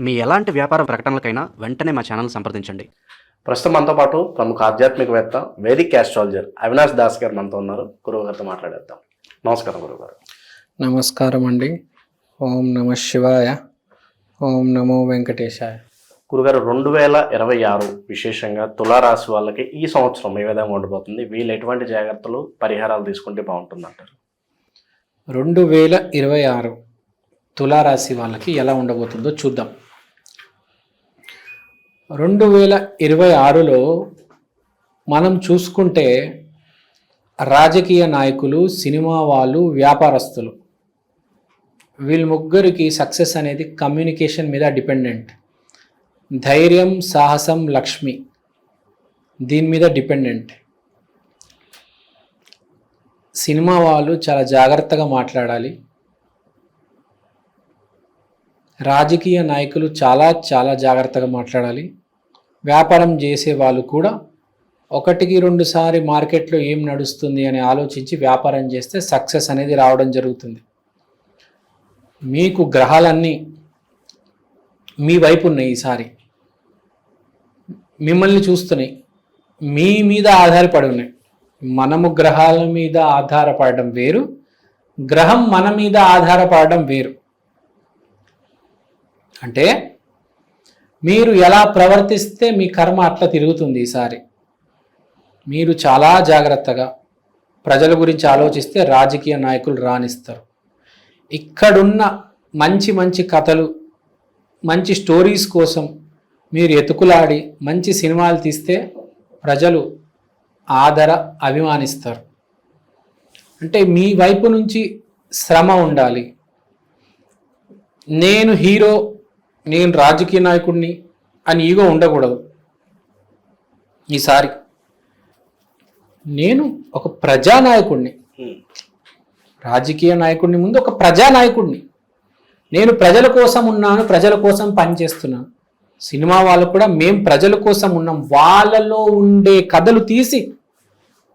మీ ఎలాంటి వ్యాపార ప్రకటనలకైనా వెంటనే మా ఛానల్ సంప్రదించండి. ప్రస్తుతం మనతో పాటు ప్రముఖ ఆధ్యాత్మికవేత్త వేదిక్ ఆస్ట్రాలజర్ అవినాష్ దాస్ గారు మనతో ఉన్నారు. గురువు గారితో మాట్లాడేద్దాం. నమస్కారం గురువు గారు. నమస్కారం అండి. ఓం నమ శివాయ. ఓం నమో వెంకటేశాయ. గురుగారు, 2026 విశేషంగా తులారాశి వాళ్ళకి ఈ సంవత్సరం ఏ విధంగా ఉండబోతుంది? వీళ్ళు ఎటువంటి జాగ్రత్తలు పరిహారాలు తీసుకుంటే బాగుంటుంది అంటారు? 2026 తులారాశి వాళ్ళకి ఎలా ఉండబోతుందో చూద్దాం. 2026లో మనం చూసుకుంటే రాజకీయ నాయకులు, సినిమా వాళ్ళు, వ్యాపారస్తులు వీళ్ళ ముగ్గురికి సక్సెస్ అనేది కమ్యూనికేషన్ మీద డిపెండెంట్. ధైర్యం, సాహసం, లక్ష్మి దీని మీద డిపెండెంట్. సినిమా వాళ్ళు చాలా జాగ్రత్తగా మాట్లాడాలి. రాజకీయ నాయకులు చాలా జాగ్రత్తగా మాట్లాడాలి. వ్యాపారం చేసే వాళ్ళు కూడా ఒకటికి 2 సారి మార్కెట్లో ఏం నడుస్తుంది అని ఆలోచించి వ్యాపారం చేస్తే సక్సెస్ అనేది రావడం జరుగుతుంది. మీకు గ్రహాలన్నీ మీ వైపు ఉన్నాయి. ఈసారి మిమ్మల్ని చూస్తున్నాయి, మీ మీద ఆధారపడి ఉన్నాయి. మనము గ్రహాల మీద ఆధారపడడం వేరు, గ్రహం మన మీద ఆధారపడడం వేరు. అంటే మీరు ఎలా ప్రవర్తిస్తే మీ కర్మ అట్లా తిరుగుతుంది. ఈసారి మీరు చాలా జాగ్రత్తగా ప్రజల గురించి ఆలోచిస్తే రాజకీయ నాయకులు రాణిస్తారు. ఇక్కడున్న మంచి కథలు, మంచి స్టోరీస్ కోసం మీరు ఎతుకులాడి మంచి సినిమాలు తీస్తే ప్రజలు అభిమానిస్తారు. అంటే మీ వైపు నుంచి శ్రమ ఉండాలి. నేను హీరో, నేను రాజకీయ నాయకుడిని అని ఈగో ఉండకూడదు. ఈసారి నేను ఒక ప్రజానాయకుడిని, రాజకీయ నాయకుడిని ముందు ఒక ప్రజానాయకుడిని. నేను ప్రజల కోసం ఉన్నాను, ప్రజల కోసం పనిచేస్తున్నాను. సినిమా వాళ్ళు కూడా మేము ప్రజల కోసం ఉన్నాం, వాళ్ళలో ఉండే కథలు తీసి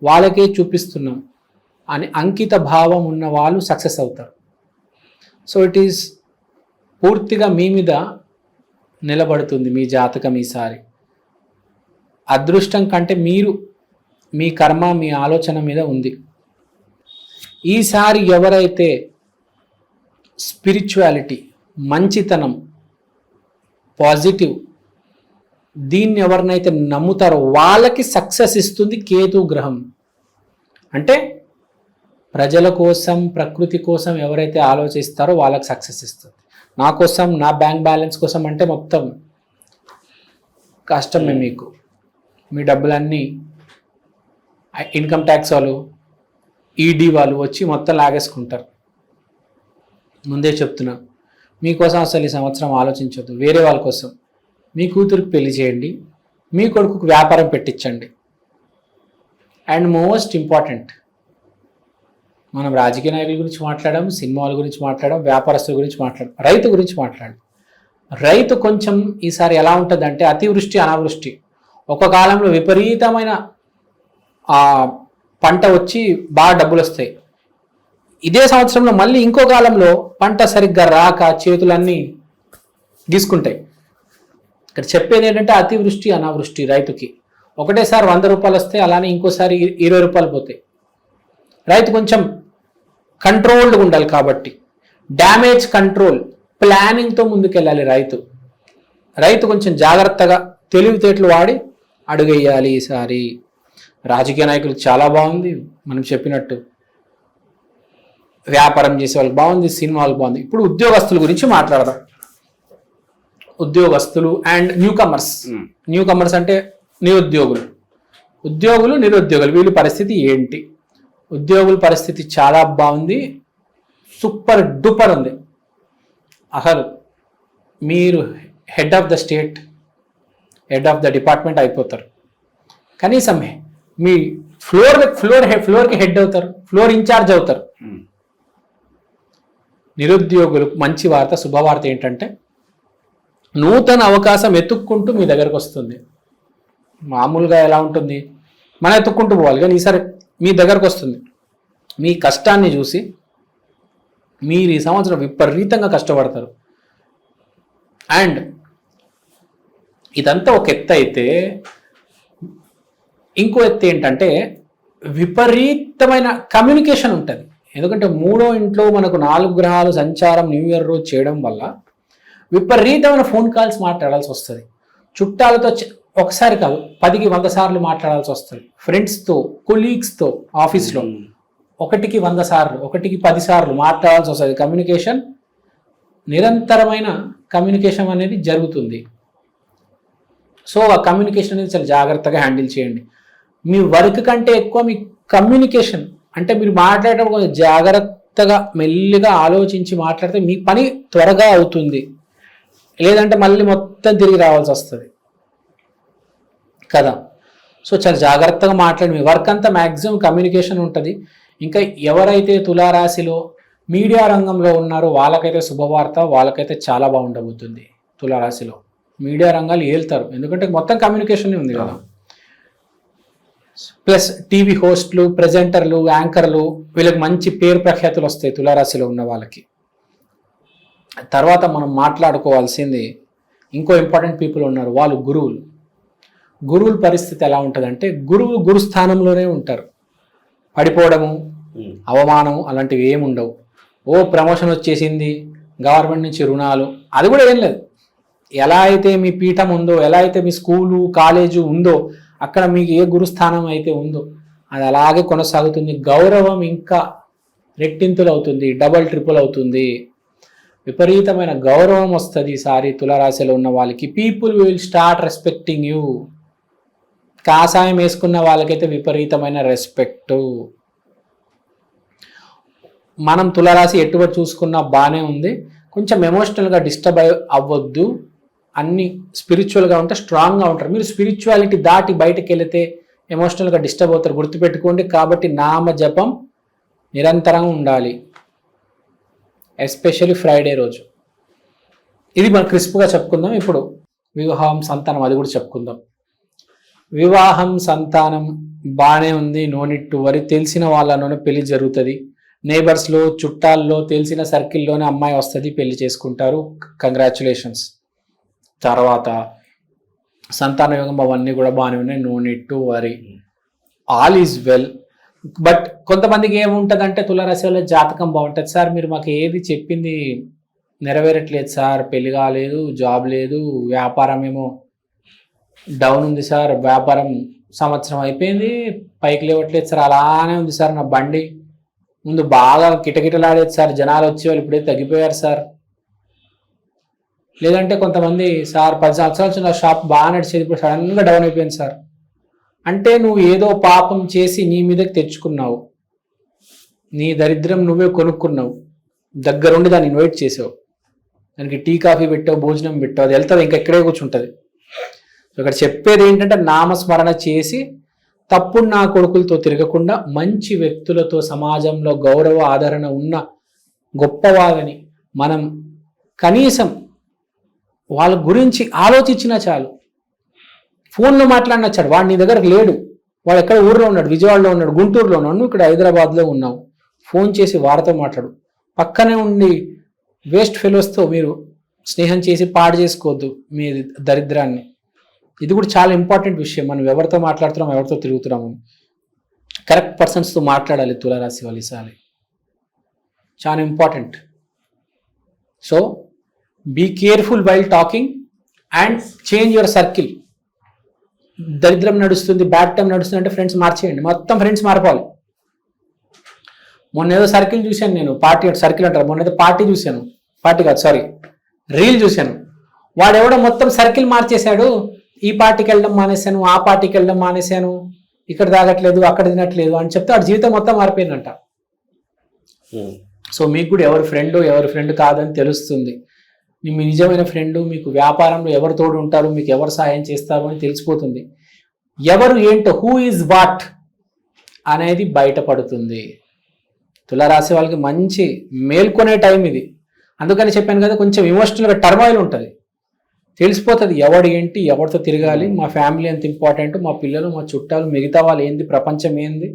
వాళ్ళకే చూపిస్తున్నాం అని అంకిత భావం ఉన్న వాళ్ళు సక్సెస్ అవుతారు. సో ఇట్ ఈస్ పూర్తిగా మీ మీద నిలబడుతుంది మీ జాతకం. ఈసారి అదృష్టం కంటే మీరు, మీ కర్మ, మీ ఆలోచన మీద ఉంది. ఈసారి ఎవరైతే స్పిరిచువాలిటీ, మంచితనం, పాజిటివ్ దీన్ని ఎవరినైతే నమ్ముతారో వాళ్ళకి సక్సెస్ ఇస్తుంది కేతు గ్రహం. అంటే ప్రజల కోసం, ప్రకృతి కోసం ఎవరైతే ఆలోచిస్తారో వాళ్ళకి సక్సెస్ ఇస్తుంది. నా కోసం, నా బ్యాంక్ బ్యాలెన్స్ కోసం అంటే మొత్తం కష్టమే. మీకు మీ డబ్బులన్నీ ఇన్కమ్ ట్యాక్స్ వాళ్ళు, ఈడీ వాళ్ళు వచ్చి మొత్తం లాగేసుకుంటారు. ముందే చెప్తున్నా, మీకోసం అసలు ఈ సంవత్సరం ఆలోచించొద్దు. వేరే వాళ్ళ కోసం మీ కూతురికి పెళ్లి చేయండి, మీ కొడుకుకు వ్యాపారం పెట్టించండి. అండ్ మోస్ట్ ఇంపార్టెంట్, మనం రాజకీయ నాయకుల గురించి మాట్లాడాం, సినిమాల గురించి మాట్లాడాం, వ్యాపారస్తుల గురించి మాట్లాడాం, రైతు గురించి మాట్లాడాం. రైతు కొంచెం ఈసారి ఎలా ఉంటుందంటే అతివృష్టి, అనావృష్టి. ఒక కాలంలో విపరీతమైన పంట వచ్చి బాగా డబ్బులు వస్తాయి. ఇదే సంవత్సరంలో మళ్ళీ ఇంకో కాలంలో పంట సరిగ్గా రాక చేతులన్నీ గీసుకుంటాయి. ఇక్కడ చెప్పేది ఏంటంటే అతివృష్టి, అనావృష్టి. రైతుకి ఒకటేసారి 100 రూపాయలు వస్తాయి, అలానే ఇంకోసారి 20 రూపాయలు పోతాయి. రైతు కొంచెం కంట్రోల్డ్గా ఉండాలి. కాబట్టి డ్యామేజ్ కంట్రోల్, ప్లానింగ్తో ముందుకెళ్ళాలి. రైతు కొంచెం జాగ్రత్తగా తెలివితేటలు వాడి అడుగేయాలి. ఈసారి రాజకీయ నాయకులు చాలా బాగుంది, మనం చెప్పినట్టు వ్యాపారం చేసే వాళ్ళకి బాగుంది, సినిమా వాళ్ళకి బాగుంది. ఇప్పుడు ఉద్యోగస్తుల గురించి మాట్లాడదాం. ఉద్యోగస్తులు అండ్ న్యూ కమర్స్ అంటే నిరుద్యోగులు, నిరుద్యోగులు వీళ్ళ పరిస్థితి ఏంటి? ఉద్యోగుల పరిస్థితి చాలా బాగుంది, సూపర్ డూపర్ ఉంది. అసలు మీరు head of the state, head of the department అయిపోతారు. కనీసం మీ ఫ్లోర్కి హెడ్ అవుతారు, ఫ్లోర్ ఇన్ఛార్జ్ అవుతారు. నిరుద్యోగులు మంచి వార్త, శుభవార్త ఏంటంటే నూతన అవకాశం ఎత్తుక్కుంటూ మీ దగ్గరకు వస్తుంది. మామూలుగా ఎలా ఉంటుంది, మనం ఎత్తుక్కుంటూ పోవాలి, కానీ ఈసారి మీ దగ్గరకు వస్తుంది. మీ కష్టాన్ని చూసి మీరు ఈ సంవత్సరం విపరీతంగా కష్టపడతారు. అండ్ ఇదంతా ఒక ఎత్తు అయితే ఇంకో ఎత్తు ఏంటంటే విపరీతమైన కమ్యూనికేషన్ ఉంటుంది. ఎందుకంటే 3వ ఇంట్లో మనకు 4 గ్రహాలు సంచారం న్యూ ఇయర్ రోజు చేయడం వల్ల విపరీతమైన ఫోన్ కాల్స్ మాట్లాడాల్సి వస్తుంది. చుట్టాలతో ఒకసారి కాదు 10కి 100 సార్లు మాట్లాడాల్సి వస్తుంది. ఫ్రెండ్స్తో, కొలీగ్స్తో, ఆఫీస్లో 1కి 100 సార్లు, 1కి 10 సార్లు మాట్లాడాల్సి వస్తుంది. కమ్యూనికేషన్, నిరంతరమైన కమ్యూనికేషన్ అనేది జరుగుతుంది. సో ఆ కమ్యూనికేషన్ అనేది చాలా జాగ్రత్తగా హ్యాండిల్ చేయండి. మీ వర్క్ కంటే ఎక్కువ మీ కమ్యూనికేషన్ అంటే మీరు మాట్లాడేటప్పుడు కొంచెం జాగ్రత్తగా మెల్లిగా ఆలోచించి మాట్లాడితే మీ పని త్వరగా అవుతుంది. లేదంటే మళ్ళీ మొత్తం తిరిగి రావాల్సి వస్తుంది కదా. సో చాలా జాగ్రత్తగా మాట్లాడి మీ వర్క్ అంతా మ్యాక్సిమం కమ్యూనికేషన్ ఉంటుంది. ఇంకా ఎవరైతే తులారాశిలో మీడియా రంగంలో ఉన్నారో వాళ్ళకైతే శుభవార్త, వాళ్ళకైతే చాలా బాగుండబోతుంది. తులారాశిలో మీడియా రంగాలు ఏళ్తారు, ఎందుకంటే మొత్తం కమ్యూనికేషన్ ఉంది కదా. ప్లస్ టీవీ హోస్ట్లు, ప్రెజెంటర్లు, యాంకర్లు వీళ్ళకి మంచి పేరు ప్రఖ్యాతులు వస్తాయి తులారాశిలో ఉన్న వాళ్ళకి. తర్వాత మనం మాట్లాడుకోవాల్సింది ఇంకో ఇంపార్టెంట్ పీపుల్ ఉన్నారు, వాళ్ళు గురువులు. గురువుల పరిస్థితి ఎలా ఉంటుందంటే గురువులు గురుస్థానంలోనే ఉంటారు. పడిపోవడము, అవమానము అలాంటివి ఏమి ఉండవు. ఓ ప్రమోషన్ వచ్చేసింది, గవర్నమెంట్ నుంచి రుణాలు, అది కూడా ఏం లేదు. ఎలా అయితే మీ పీఠం ఉందో, ఎలా అయితే మీ స్కూలు కాలేజు ఉందో, అక్కడ మీకు ఏ గురుస్థానం అయితే ఉందో అది అలాగే కొనసాగుతుంది. గౌరవం ఇంకా రెట్టింతులు అవుతుంది, డబల్ ట్రిపుల్ అవుతుంది. విపరీతమైన గౌరవం వస్తుంది ఈసారి తులారాశిలో ఉన్న వాళ్ళకి. People will start respecting you. కాషాయం వేసుకున్న వాళ్ళకైతే విపరీతమైన రెస్పెక్టు. మనం తులారాశి ఎటువంటి చూసుకున్నా బాగానే ఉంది. కొంచెం ఎమోషనల్గా డిస్టర్బ్ అవ్వద్దు. అన్ని స్పిరిచువల్గా ఉంటే స్ట్రాంగ్గా ఉంటారు. మీరు స్పిరిచువాలిటీ దాటి బయటకు వెళితే ఎమోషనల్గా డిస్టర్బ్ అవుతారు, గుర్తుపెట్టుకోండి. కాబట్టి నామ జపం నిరంతరం ఉండాలి, ఎస్పెషల్లీ ఫ్రైడే రోజు. ఇది మనం క్రిస్ప్గా చెప్పుకుందాం. ఇప్పుడు వివాహం, సంతానం అది కూడా చెప్పుకుందాం. వివాహం, సంతానం బాగానే ఉంది, నో నీడ్ టు వరీ. తెలిసిన వాళ్ళలోనే పెళ్లి జరుగుతుంది. నేబర్స్లో, చుట్టాల్లో, తెలిసిన సర్కిల్లోనే అమ్మాయి వస్తుంది, పెళ్లి చేసుకుంటారు. కంగ్రాచులేషన్స్. తర్వాత సంతాన యోగం అవన్నీ కూడా బాగానే ఉన్నాయి, no need to worry, all is well. But కొంతమందికి ఏముంటుందంటే తులారాశి వాళ్ళ జాతకం బాగుంటుంది. సార్ మీరు మాకు ఏది చెప్పింది నెరవేరట్లేదు సార్, పెళ్లి కాలేదు, జాబ్ లేదు, వ్యాపారం ఏమో డౌన్ ఉంది సార్, వ్యాపారం సంవత్సరం అయిపోయింది పైకి లేవట్లేదు సార్, అలానే ఉంది సార్, నా బండి ముందు బాగా కిటకిటలాడేది సార్, జనాలు వచ్చేవాళ్ళు ఇప్పుడే తగ్గిపోయారు సార్. లేదంటే కొంతమంది సార్ 10 సంవత్సరాల నుంచి నా షాప్ బాగా నడిచేది, ఇప్పుడు సడన్గా డౌన్ అయిపోయింది సార్. అంటే నువ్వు ఏదో పాపం చేసి నీ మీదకి తెచ్చుకున్నావు, నీ దరిద్రం నువ్వే కొనుక్కున్నావు, దగ్గరుండి దాన్ని ఇన్వైట్ చేసావు, దానికి టీ కాఫీ పెట్టావు, భోజనం పెట్టావు, అది వెళ్తుంది ఇంకా ఇక్కడే కూర్చుంటుంది. ఇక్కడ చెప్పేది ఏంటంటే నామస్మరణ చేసి తప్పుడు నా కొడుకులతో తిరగకుండా మంచి వ్యక్తులతో, సమాజంలో గౌరవ ఆదరణ ఉన్న గొప్పవాళ్ళని మనం కనీసం వాళ్ళ గురించి ఆలోచించినా చాలు. ఫోన్లో మాట్లాడినా చాలు. వాడు నీ దగ్గర లేడు, వాడు ఎక్కడ ఊర్లో ఉన్నాడు, విజయవాడలో ఉన్నాడు, గుంటూరులో ఉన్నాడు, నువ్వు ఇక్కడ హైదరాబాద్లో ఉన్నావు, ఫోన్ చేసి వారితో మాట్లాడు. పక్కనే ఉండి వేస్ట్ ఫెలోస్తో మీరు స్నేహం చేసి పాడు చేసుకోవద్దు మీ దరిద్రాన్ని. ఇది కూడా చాలా ఇంపార్టెంట్ విషయం. మనం ఎవరితో మాట్లాడుతున్నాం, ఎవరితో తిరుగుతున్నాము, కరెక్ట్ పర్సన్స్తో మాట్లాడాలి తులారాశి వాళ్ళు ఈసారి, చాలా important. So be careful while talking and change your circle. దరిద్రం నడుస్తుంది, బ్యాడ్ టైం నడుస్తుంది అంటే ఫ్రెండ్స్ మార్చేయండి, మొత్తం ఫ్రెండ్స్ మారిపోవాలి. మొన్న ఏదో సర్కిల్ చూశాను నేను, పార్టీ సర్కిల్ అంటారు, మొన్న ఏదో పార్టీ చూశాను, పార్టీ కాదు సారీ రీల్ చూశాను. వాడెవడో మొత్తం సర్కిల్ మార్చేశాడు, ఈ పార్టీకి వెళ్ళడం మానేశాను, ఆ పార్టీకి వెళ్ళడం మానేశాను, ఇక్కడ తాగట్లేదు, అక్కడ తినట్లేదు అని చెప్తే వాడి జీవితం మొత్తం మారిపోయిందంట. సో మీకు కూడా ఎవరి ఫ్రెండ్ కాదని తెలుస్తుంది. మీ నిజమైన ఫ్రెండ్ మీకు వ్యాపారంలో ఎవరు తోడు ఉంటారు, మీకు ఎవరు సహాయం చేస్తారు అని తెలిసిపోతుంది. ఎవరు ఏంటో, హూ ఈజ్ వాట్ అనేది బయటపడుతుంది. తులారాశి వాళ్ళకి మంచి మేల్కొనే టైం ఇది. అందుకని చెప్పాను కదా, కొంచెం ఎమోషనల్గా టర్మాయిల్ ఉంటుంది, తెలిసిపోతుంది ఎవడు ఏంటి, ఎవరితో తిరగాలి, మా ఫ్యామిలీ ఎంత ఇంపార్టెంట్, మా పిల్లలు, మా చుట్టాలు, మిగతా వాళ్ళు ఏంది, ప్రపంచం ఏంది,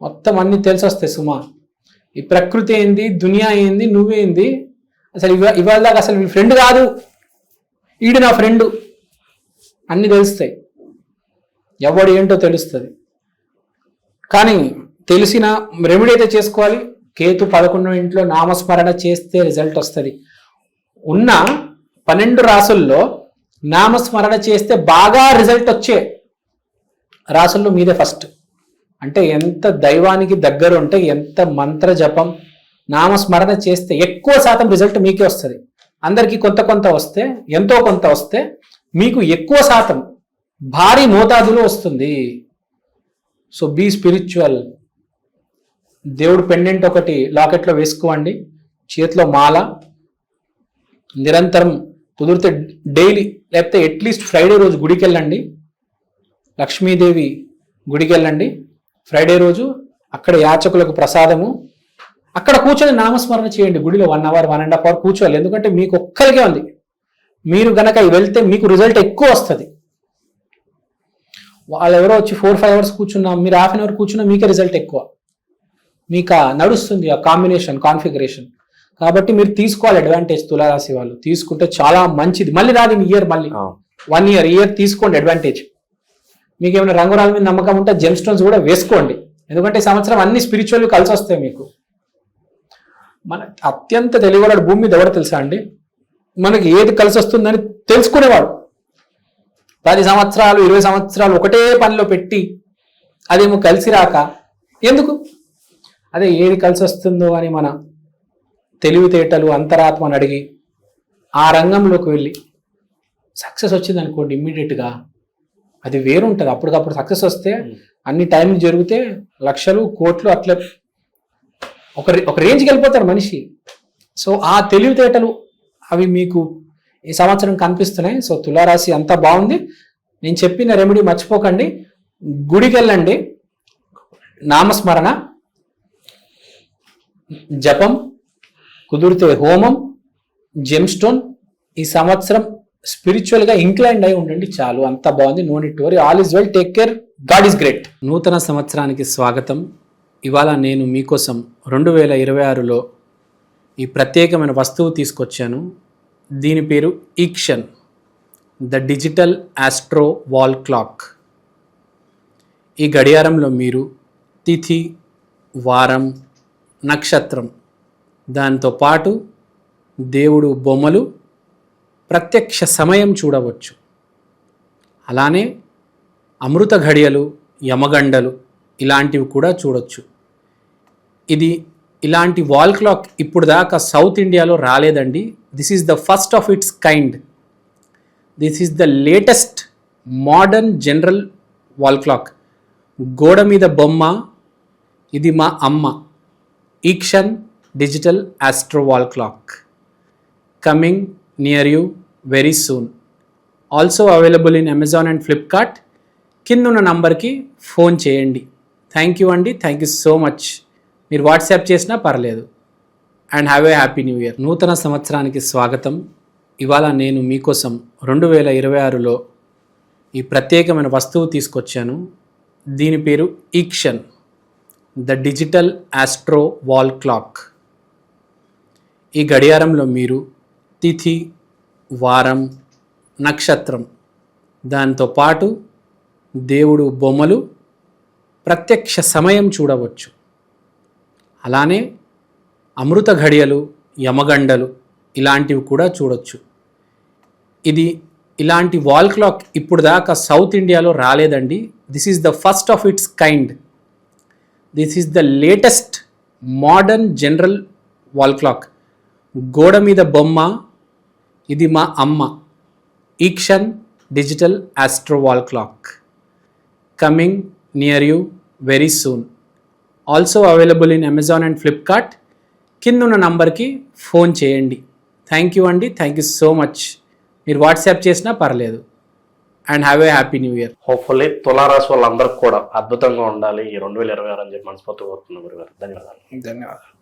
మొత్తం అన్నీ తెలిసి వస్తాయి సుమా. ఈ ప్రకృతి ఏంది, దునియా ఏంది, నువ్వేంది, అసలు ఇవాళ దాకా అసలు మీ ఫ్రెండ్ కాదు, ఈడు నా ఫ్రెండ్ అన్నీ తెలుస్తాయి, ఎవడు ఏంటో తెలుస్తుంది. కానీ తెలిసిన రెమెడీ అయితే చేసుకోవాలి. కేతు 11 ఇంట్లో నామస్మరణ చేస్తే రిజల్ట్ వస్తుంది. ఉన్న 12 రాసుల్లో నామస్మరణ చేస్తే బాగా రిజల్ట్ వచ్చే రాసుల్లో మీదే ఫస్ట్. అంటే ఎంత దైవానికి దగ్గర ఉంటే, ఎంత మంత్ర జపం నామస్మరణ చేస్తే ఎక్కువ శాతం రిజల్ట్ మీకే వస్తుంది. అందరికీ కొంత వస్తే, ఎంతో కొంత వస్తే, మీకు ఎక్కువ శాతం భారీ మోతాదులో వస్తుంది. So be spiritual. దేవుడు పెండెంట్ ఒకటి లాకెట్లో వేసుకోండి, చేతిలో మాల, నిరంతరం కుదిరితే డైలీ లేకపోతే అట్లీస్ట్ ఫ్రైడే రోజు గుడికి వెళ్ళండి, లక్ష్మీదేవి గుడికి వెళ్ళండి ఫ్రైడే రోజు. అక్కడ యాచకులకు ప్రసాదము, అక్కడ కూర్చొని నామస్మరణ చేయండి. గుడిలో 1 hour 1.5 hour కూర్చోవాలి. ఎందుకంటే మీకు ఒక్కరికే ఉంది. మీరు గనక వెళ్తే మీకు రిజల్ట్ ఎక్కువ వస్తుంది. వాళ్ళు ఎవరో వచ్చి 4-5 hours కూర్చున్నా, మీరు 1/2 hour కూర్చున్నా మీకే రిజల్ట్ ఎక్కువ. మీకు నడుస్తుంది ఆ కాంబినేషన్, కాన్ఫిగరేషన్. కాబట్టి మీరు తీసుకోవాలి అడ్వాంటేజ్. తులారాశి వాళ్ళు తీసుకుంటే చాలా మంచిది. మళ్ళీ రాదు ఇయర్, మళ్ళీ 1 year తీసుకోండి అడ్వాంటేజ్. మీకు ఏమైనా రంగురాల మీద నమ్మకం ఉంటే జెమ్ స్టోన్స్ కూడా వేసుకోండి. ఎందుకంటే ఈ సంవత్సరం అన్ని స్పిరిచువల్ కలిసి వస్తాయి మీకు. మన అత్యంత తెలివివాడు భూమి మీద ఎవరు తెలుసా అండి? మనకి ఏది కలిసి వస్తుందని తెలుసుకునేవాడు. 10 సంవత్సరాలు 20 సంవత్సరాలు ఒకటే పనిలో పెట్టి అదేమో కలిసి రాక ఎందుకు? అదే ఏది కలిసి వస్తుందో అని మన తెలివితేటలు అంతరాత్మను అడిగి ఆ రంగంలోకి వెళ్ళి సక్సెస్ వచ్చింది అనుకోండి, ఇమ్మీడియట్గా అది వేరుంటుంది. అప్పటికప్పుడు సక్సెస్ వస్తే అన్ని టైం జరిగితే లక్షలు కోట్లు అట్లా ఒక రేంజ్కి వెళ్ళిపోతారు మనిషి. సో ఆ తెలివితేటలు అవి మీకు ఈ సంవత్సరం కనిపిస్తున్నాయి. సో తులారాశి అంతా బాగుంది. నేను చెప్పిన రెమెడీ మర్చిపోకండి. గుడికి వెళ్ళండి, నామస్మరణ, జపం, కుదిరితే హోమం, జెమ్ స్టోన్. ఈ సంవత్సరం స్పిరిచువల్గా ఇంక్లైన్డ్ అయి ఉండండి, చాలు. అంతా బాగుంది. No need to worry. All is well. Take care. God is great. నూతన సంవత్సరానికి స్వాగతం. ఇవాళ నేను మీకోసం 2026లో ఈ ప్రత్యేకమైన వస్తువు తీసుకొచ్చాను. దీని పేరు ఈక్షన్, the digital astro wall clock. ఈ గడియారంలో మీరు తిథి, వారం, నక్షత్రం, దాంతో పాటు దేవుడు బొమ్మలు, ప్రత్యక్ష సమయం చూడవచ్చు. అలానే అమృత ఘడియలు, యమగండలు ఇలాంటివి కూడా చూడొచ్చు. ఇది ఇలాంటి వాల్ క్లాక్ ఇప్పుడు దాకా సౌత్ ఇండియాలో రాలేదండి. This is the first of its kind. This is the latest modern general wall clock. గోడ మీద బొమ్మ, ఇది మా అమ్మ. ఈక్షన్ digital astro wall clock coming near you very soon. Also available in Amazon and Flipkart. కిందున్న నంబర్కి ఫోన్ చేయండి. థ్యాంక్ యూ అండి. Thank you so much. మీరు వాట్సాప్ చేసినా పర్లేదు. And have a happy new year. నూతన సంవత్సరానికి స్వాగతం. ఇవాళ నేను మీకోసం 2026లో ఈ ప్రత్యేకమైన వస్తువు తీసుకొచ్చాను. దీని పేరు ఈక్షన్, the digital astro wall clock. ఈ గడియారంలో మీరు తిథి, వారం, నక్షత్రం, దాంతో పాటు దేవుడు బొమ్మలు, ప్రత్యక్ష సమయం చూడవచ్చు. అలానే అమృత ఘడియలు, యమగండలు ఇలాంటివి కూడా చూడొచ్చు. ఇది ఇలాంటి వాల్ క్లాక్ ఇప్పుడు దాకా సౌత్ ఇండియాలో రాలేదండి. This is the first of its kind. This is the latest modern general wall clock. గోడ మీద బొమ్మ, ఇది మా అమ్మ. ఈక్షన్ digital astro wall clock coming near you very soon. Also available in Amazon and Flipkart. కిందున్న నంబర్కి ఫోన్ చేయండి. థ్యాంక్ యూ అండి. Thank you so much. మీరు వాట్సాప్ చేసినా పర్లేదు. And have a happy new year. Hopefully తులారాశి వాళ్ళందరికీ కూడా అద్భుతంగా ఉండాలి ఈ 2026 అని చెప్పి మనస్ఫూర్తిగా కోరుతున్నాం గురుగారు. ధన్యవాదాలు. ధన్యవాదాలు.